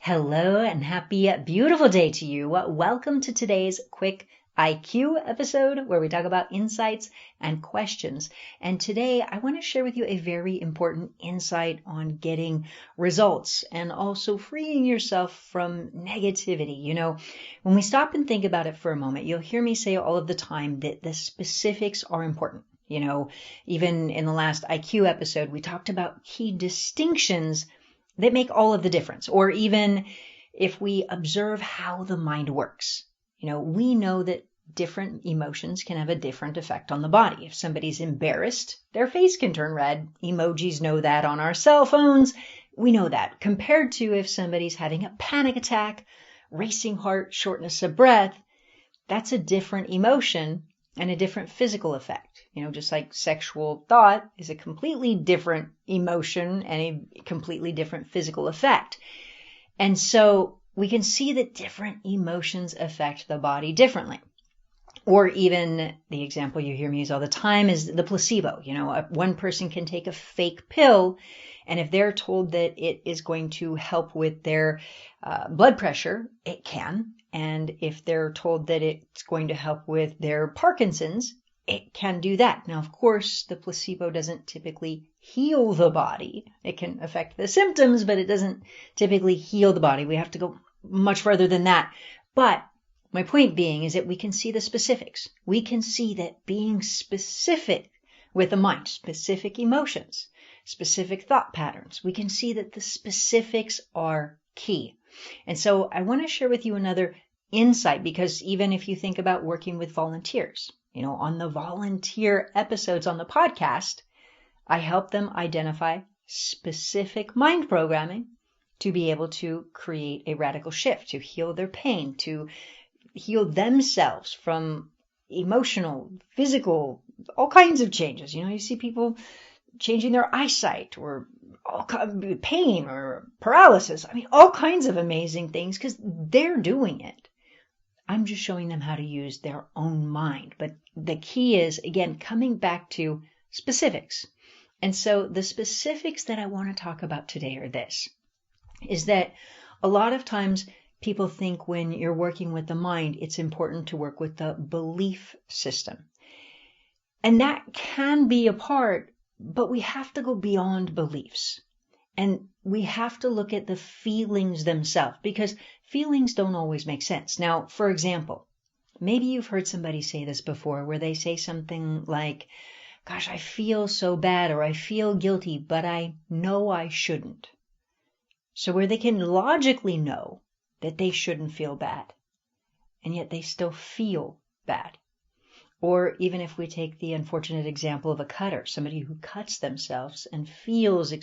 Hello and happy, beautiful day to you. Welcome to today's quick IQ episode where we talk about insights and questions. And today I want to share with you a very important insight on getting results and also freeing yourself from negativity. When we stop and think about it for a moment, you'll hear me say all of the time that the specifics are important. Even in the last IQ episode, we talked about key distinctions that make all of the difference. Or even if we observe how the mind works, we know that different emotions can have a different effect on the body. If somebody's embarrassed, their face can turn red. Emojis know that on our cell phones. We know that. Compared to if somebody's having a panic attack, racing heart, shortness of breath, that's a different emotion and a different physical effect. Just like sexual thought is a completely different emotion and a completely different physical effect. And so we can see that different emotions affect the body differently. Or even the example you hear me use all the time is the placebo. One person can take a fake pill, and if they're told that it is going to help with their blood pressure, it can. And if they're told that it's going to help with their Parkinson's, it can do that. Now, of course, the placebo doesn't typically heal the body. It can affect the symptoms, but it doesn't typically heal the body. We have to go much further than that. But my point being is that we can see the specifics. We can see that being specific with the mind, specific emotions, specific thought patterns, we can see that the specifics are key. And so I want to share with you another insight, because even if you think about working with volunteers, on the volunteer episodes on the podcast, I help them identify specific mind programming to be able to create a radical shift, to heal their pain, to heal themselves from emotional, physical, all kinds of changes. You see people changing their eyesight or all kinds of pain or paralysis. All kinds of amazing things because they're doing it. I'm just showing them how to use their own mind. But the key is, again, coming back to specifics. And so the specifics that I want to talk about today are this, is that a lot of times people think when you're working with the mind, it's important to work with the belief system. And that can be a part, but we have to go beyond beliefs. And we have to look at the feelings themselves, because feelings don't always make sense. Now, for example, maybe you've heard somebody say this before, where they say something like, gosh, I feel so bad, or I feel guilty, but I know I shouldn't. So where they can logically know that they shouldn't feel bad, and yet they still feel bad. Or even if we take the unfortunate example of a cutter, somebody who cuts themselves and feels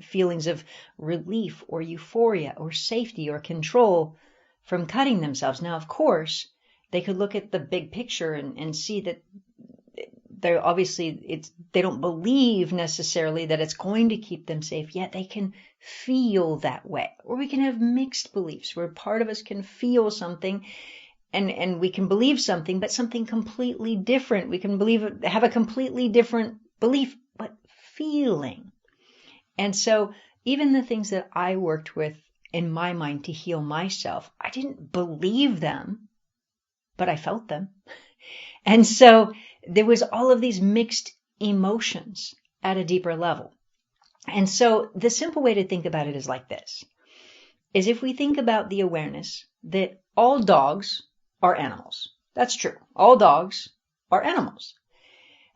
feelings of relief or euphoria or safety or control from cutting themselves. Now, of course, they could look at the big picture and see that they're obviously they don't believe necessarily that it's going to keep them safe, yet they can feel that way. Or we can have mixed beliefs where part of us can feel something and we can believe something, but something completely different. We can have a completely different belief, but feeling. And so even the things that I worked with in my mind to heal myself, I didn't believe them, but I felt them. And so there was all of these mixed emotions at a deeper level. And so the simple way to think about it is like this, is if we think about the awareness that all dogs are animals. That's true. All dogs are animals.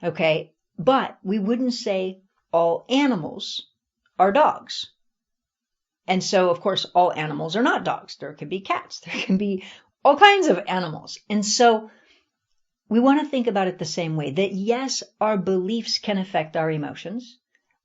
Okay. But we wouldn't say all animals are dogs. And so, of course, all animals are not dogs. There can be cats. There can be all kinds of animals. And so we want to think about it the same way, that yes, our beliefs can affect our emotions,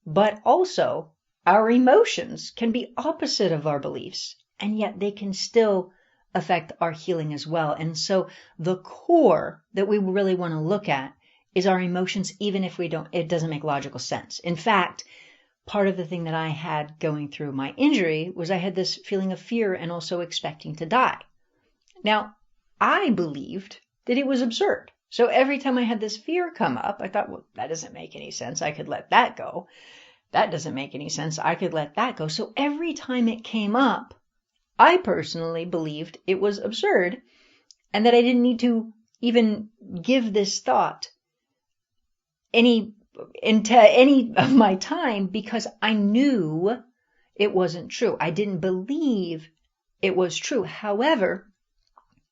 but also our emotions can be opposite of our beliefs, and yet they can still affect our healing as well. And so the core that we really want to look at is our emotions, even if it doesn't make logical sense. In fact, part of the thing that I had going through my injury was I had this feeling of fear and also expecting to die. Now, I believed that it was absurd. So every time I had this fear come up, I thought, well, that doesn't make any sense. I could let that go. That doesn't make any sense. I could let that go. So every time it came up, I personally believed it was absurd and that I didn't need to even give this thought any of my time because I knew it wasn't true. I didn't believe it was true. However,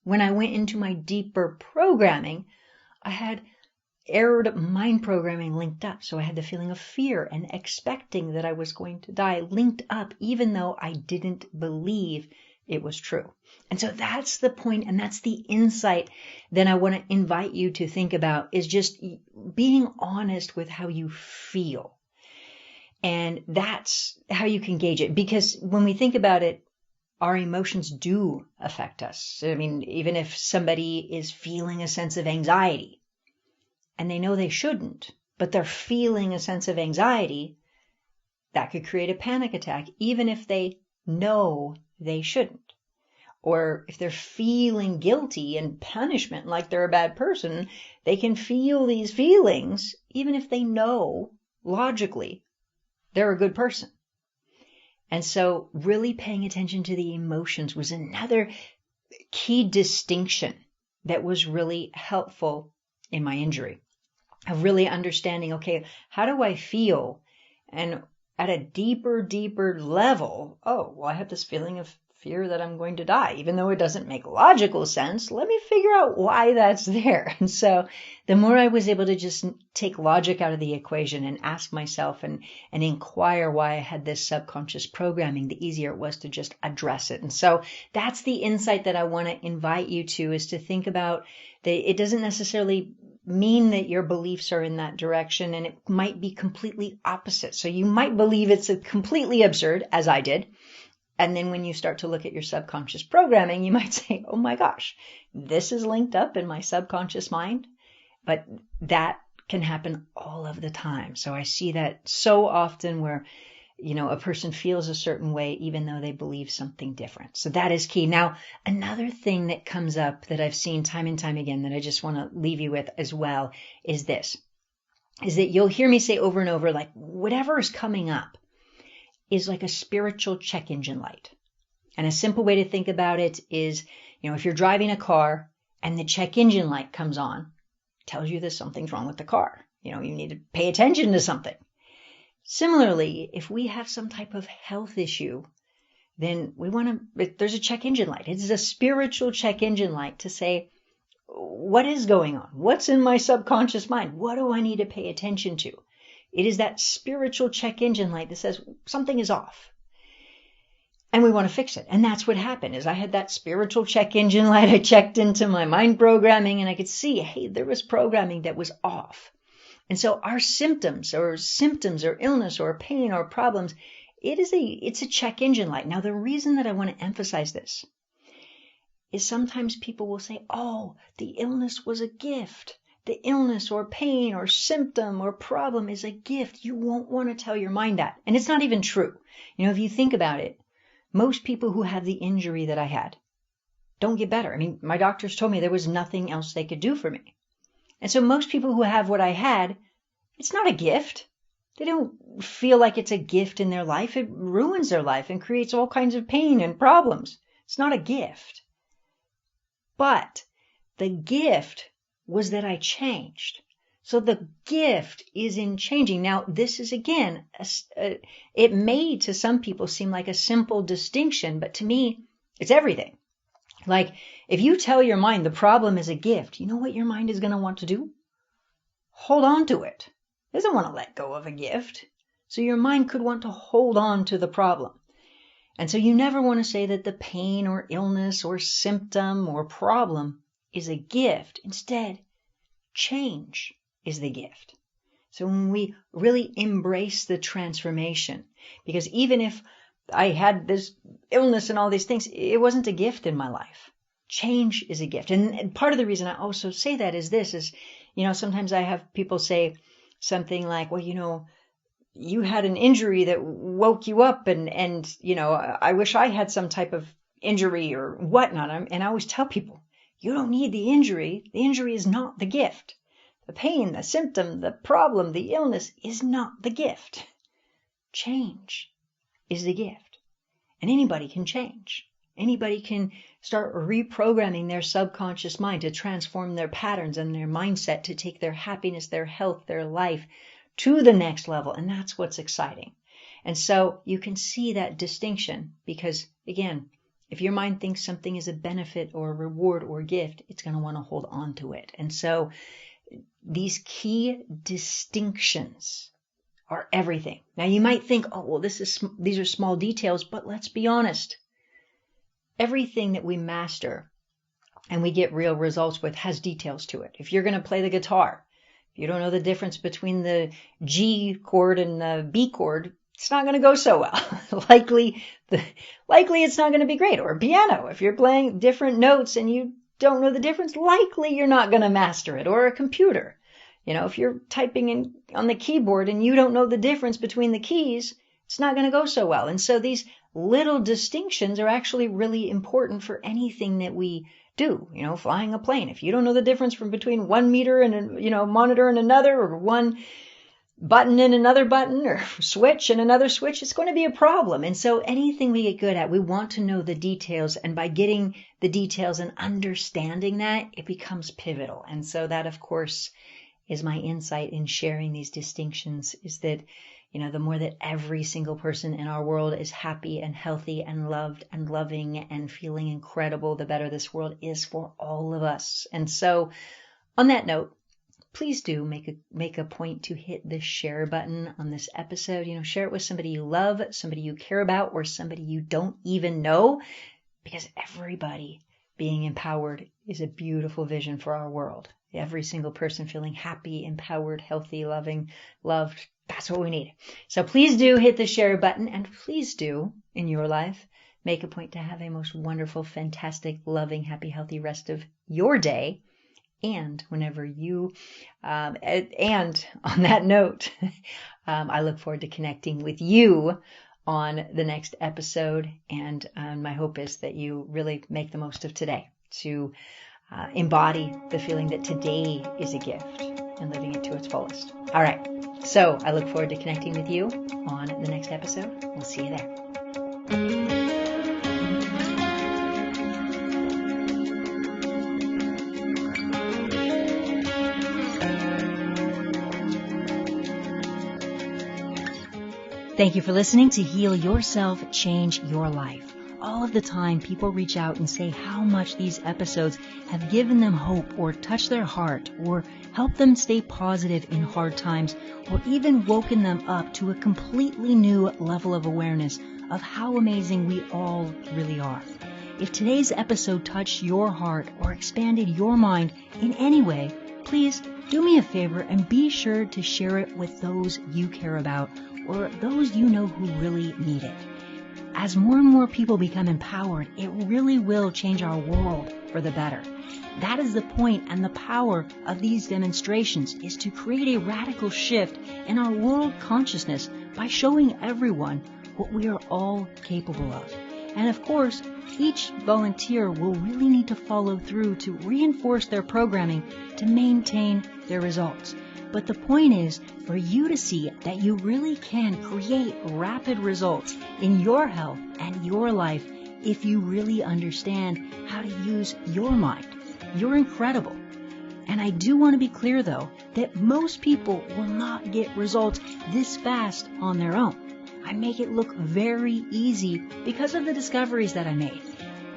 when I went into my deeper programming, I had errored mind programming linked up. So I had the feeling of fear and expecting that I was going to die linked up, even though I didn't believe it was true. And so that's the point, and that's the insight that I want to invite you to think about, is just being honest with how you feel. And that's how you can gauge it. Because when we think about it, our emotions do affect us. I mean, even if somebody is feeling a sense of anxiety, and they know they shouldn't, but they're feeling a sense of anxiety, that could create a panic attack, even if they know they shouldn't. Or if they're feeling guilty and punishment like they're a bad person, they can feel these feelings, even if they know logically they're a good person. And so really paying attention to the emotions was another key distinction that was really helpful in my injury. Of really understanding, okay, how do I feel? And at a deeper level, oh, well, I have this feeling of fear that I'm going to die, even though it doesn't make logical sense. Let me figure out why that's there. And so the more I was able to just take logic out of the equation and ask myself and inquire why I had this subconscious programming, the easier it was to just address it. And so that's the insight that I want to invite you to, is to think about that it doesn't necessarily mean that your beliefs are in that direction, and it might be completely opposite. So you might believe it's completely absurd, as I did. And then when you start to look at your subconscious programming, you might say, oh my gosh, this is linked up in my subconscious mind. But that can happen all of the time. So I see that so often where, a person feels a certain way, even though they believe something different. So that is key. Now, another thing that comes up that I've seen time and time again that I just want to leave you with as well is this, is that you'll hear me say over and over, like, whatever is coming up is like a spiritual check engine light. And a simple way to think about it is, if you're driving a car and the check engine light comes on, it tells you that something's wrong with the car. You need to pay attention to something. Similarly, if we have some type of health issue, then there's a check engine light. It's a spiritual check engine light to say, what is going on? What's in my subconscious mind? What do I need to pay attention to? It is that spiritual check engine light that says something is off. And we want to fix it. And that's what happened, is I had that spiritual check engine light. I checked into my mind programming and I could see, hey, there was programming that was off. And so our symptoms or illness or pain or problems, it's a check engine light. Now, the reason that I want to emphasize this is sometimes people will say, oh, the illness was a gift. The illness or pain or symptom or problem is a gift. You won't want to tell your mind that. And it's not even true. If you think about it, most people who have the injury that I had don't get better. I mean, my doctors told me there was nothing else they could do for me. And so most people who have what I had, it's not a gift. They don't feel like it's a gift in their life. It ruins their life and creates all kinds of pain and problems. It's not a gift. But the gift was that I changed. So the gift is in changing. Now, this is, again, it may to some people seem like a simple distinction, but to me, it's everything. Like, if you tell your mind the problem is a gift, you know what your mind is going to want to do? Hold on to it. It doesn't want to let go of a gift. So your mind could want to hold on to the problem. And so you never want to say that the pain or illness or symptom or problem is a gift. Instead, change is the gift. So when we really embrace the transformation, because even if I had this illness and all these things, it wasn't a gift in my life. Change is a gift. And part of the reason I also say that is this, is, sometimes I have people say something like, well, you had an injury that woke you up and I wish I had some type of injury or whatnot. And I always tell people, you don't need the injury. The injury is not the gift. The pain, the symptom, the problem, the illness is not the gift. Change is the gift. And anybody can change. Anybody can start reprogramming their subconscious mind to transform their patterns and their mindset to take their happiness, their health, their life to the next level. And that's what's exciting. And so you can see that distinction because, again, if your mind thinks something is a benefit or a reward or a gift, it's going to want to hold on to it. And so these key distinctions are everything. Now you might think, oh, well, these are small details, but let's be honest. Everything that we master and we get real results with has details to it. If you're going to play the guitar, if you don't know the difference between the G chord and the B chord, it's not going to go so well. Likely it's not going to be great. Or piano, if you're playing different notes and you don't know the difference, likely you're not going to master it. Or a computer. If you're typing in on the keyboard and you don't know the difference between the keys, it's not going to go so well. And so these little distinctions are actually really important for anything that we do. Flying a plane. If you don't know the difference between 1 meter and a monitor and another, or one button and another button, or switch and another switch, it's going to be a problem. And so anything we get good at, we want to know the details. And by getting the details and understanding that, it becomes pivotal. And so that, of course, is my insight in sharing these distinctions, is that the more that every single person in our world is happy and healthy and loved and loving and feeling incredible, the better this world is for all of us. And so on that note, please do make a point to hit the share button on this episode. Share it with somebody you love, somebody you care about, or somebody you don't even know, because everybody being empowered is a beautiful vision for our world. Every single person feeling happy, empowered, healthy, loving, loved. That's what we need. So please do hit the share button, and please do, in your life, make a point to have a most wonderful, fantastic, loving, happy, healthy rest of your day. And whenever you, and on that note, I look forward to connecting with you on the next episode. And my hope is that you really make the most of today to embody the feeling that today is a gift and living it to its fullest. All right. So I look forward to connecting with you on the next episode. We'll see you there. Thank you for listening to Heal Yourself, Change Your Life. All of the time, people reach out and say how much these episodes have given them hope or touched their heart or helped them stay positive in hard times or even woken them up to a completely new level of awareness of how amazing we all really are. If today's episode touched your heart or expanded your mind in any way, please do me a favor and be sure to share it with those you care about or those you know who really need it. As more and more people become empowered, it really will change our world for the better. That is the point and the power of these demonstrations, is to create a radical shift in our world consciousness by showing everyone what we are all capable of. And of course, each volunteer will really need to follow through to reinforce their programming to maintain their results. But the point is for you to see that you really can create rapid results in your health and your life if you really understand how to use your mind. You're incredible. And I do want to be clear, though, that most people will not get results this fast on their own. I make it look very easy because of the discoveries that I made.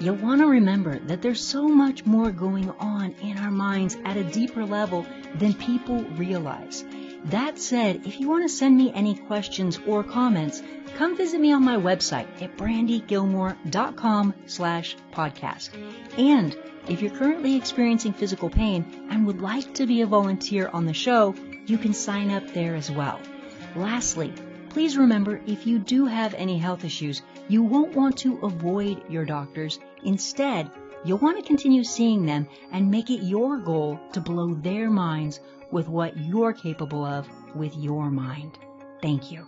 You'll want to remember that there's so much more going on in our minds at a deeper level than people realize. That said, if you want to send me any questions or comments, come visit me on my website at BrandyGillmore.com/podcast. And if you're currently experiencing physical pain and would like to be a volunteer on the show, you can sign up there as well. Lastly, please remember, if you do have any health issues, you won't want to avoid your doctors. Instead, you'll want to continue seeing them and make it your goal to blow their minds with what you're capable of with your mind. Thank you.